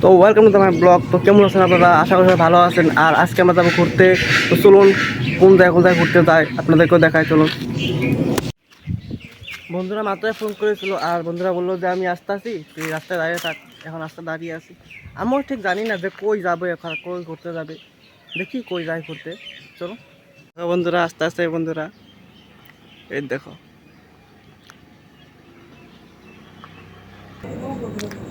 তো welcome to my blog. তো কেমন আছেন আপনারা? আশা করি ভালো আছেন। আর আজকে আমরা যাবো ঘুরতে। তো চলুন কোন জায়গায় ঘুরতে যাই আপনাদেরকেও দেখায়। চলুন। বন্ধুরা মাত্রই ফোন করেছিল আর বন্ধুরা বললো যে আমি আসতেছি, তুই রাস্তায় দাঁড়িয়ে থাক। এখন রাস্তায় দাঁড়িয়ে আছি, আমিও ঠিক জানি না যে কই যাবো এখন, কই ঘুরতে যাবে। দেখি কই যাই ঘুরতে। চলো বন্ধুরা, আস্তে আস্তে বন্ধুরা, এই দেখো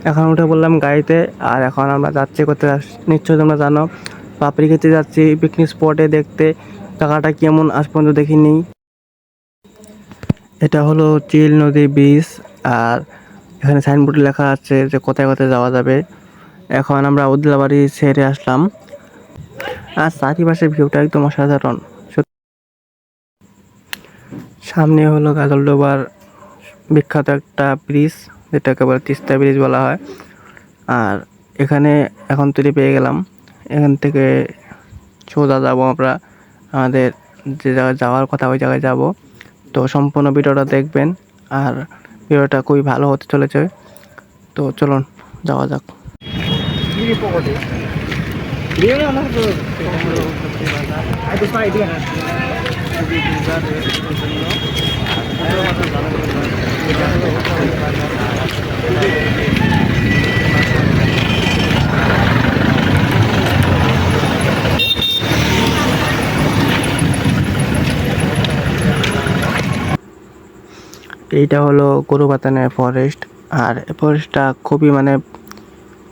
এখন উঠে বললাম গাড়িতে। আর এখন আমরা যাচ্ছি করতে, নিশ্চয়ই তোমরা জানো, পাপড়ি খেতে যাচ্ছি পিকনিক স্পটে দেখতে। জায়গাটা কেমন আজ পর্যন্ত দেখিনি। এটা হলো চিল নদী ব্রিজ। আর এখানে সাইনবোর্ডে লেখা আছে যে কোথায় কোথায় যাওয়া যাবে। এখন আমরা উদলাবাড়ি ছেড়ে আসলাম। আর চারিপাশের ভিউটা একদম অসাধারণ। সামনে হলো গাজলডোবার বিখ্যাত একটা ব্রিজ, যেটাকে বলে তিস্তা ব্রিজ বলা হয়। আর এখানে এখন তৈরি পেয়ে গেলাম। এখান থেকে সোজা যাবো আমরা আমাদের যে জায়গায় যাওয়ার কথা, ওই জায়গায় যাব। তো সম্পূর্ণ ভিডিওটা দেখবেন। আর ভিডিওটা খুবই ভালো হতে চলেছে। তো চলুন যাওয়া যাক। এইটা হলো গরুবাতানের ফরেস্ট। আর এই ফরেস্টটা খুবই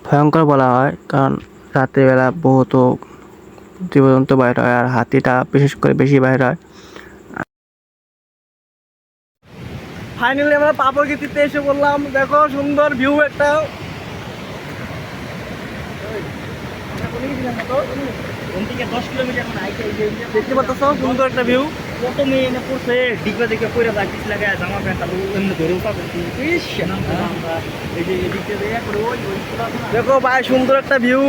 ভয়ঙ্কর বলা হয়, কারণ রাত্রিবেলা বহুত জীবজন্তু বাইর হয়, আর হাতিটা বিশেষ করে বেশি বাইর হয়। ফাইনালি আমরা পাপড়গিতিতে এসে বললাম, দেখো সুন্দর ভিউ একটা। দেখতে পাচ্ছ সুন্দর একটা ভিউ। কত মেয়ে এনে পড়ছে ডিগবা দিকে পয়রা প্র্যাকটিস লাগায় জামা প্যান্ট তারপর এমনি ধরেও পাবে। দেখো ভাই সুন্দর একটা ভিউ।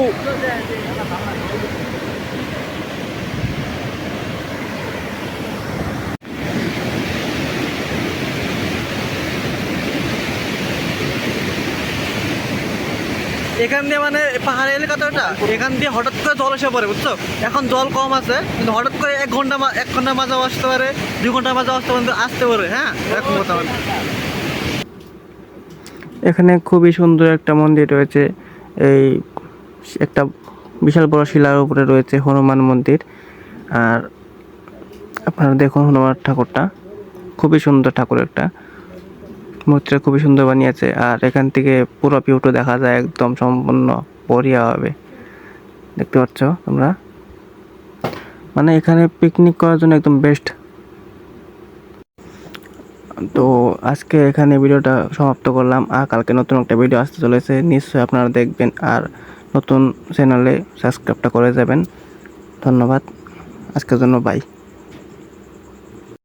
এখান দিয়ে পাহাড়ি এলাকাতে ওটা, এখান দিয়ে হঠাৎ করে জল এসে পড়ে, বুঝছো? এখন জল কম আছে, কিন্তু হঠাৎ করে এক ঘন্টার মাঝেও আসতে পারে, 2 ঘন্টার মাঝেও আসতে পারে। হ্যাঁ, এরকম কথা। এখানে খুবই সুন্দর একটা মন্দির রয়েছে। এই একটা বিশাল বড় শিলার উপরে রয়েছে হনুমান মন্দির। আর আপনারা দেখুন হনুমান ঠাকুরটা, খুবই সুন্দর ঠাকুর একটা। মূর্তিটা খুবই সুন্দর বানিয়েছে। আর এখান থেকে পুরো ভিউটা দেখা যায়, একদম সম্পূর্ণ বঢ়িয়া হবে। দেখতে পাচ্ছ তোমরা, এখানে পিকনিক করার জন্য একদম বেস্ট। তো আজকে এখানে ভিডিওটা সমাপ্ত করলাম। আর কালকে নতুন একটা ভিডিও আসতে চলেছে, নিশ্চয়ই আপনারা দেখবেন। আর নতুন চ্যানেলে সাবস্ক্রাইবটা করে যাবেন। ধন্যবাদ, আজকের জন্য বাই।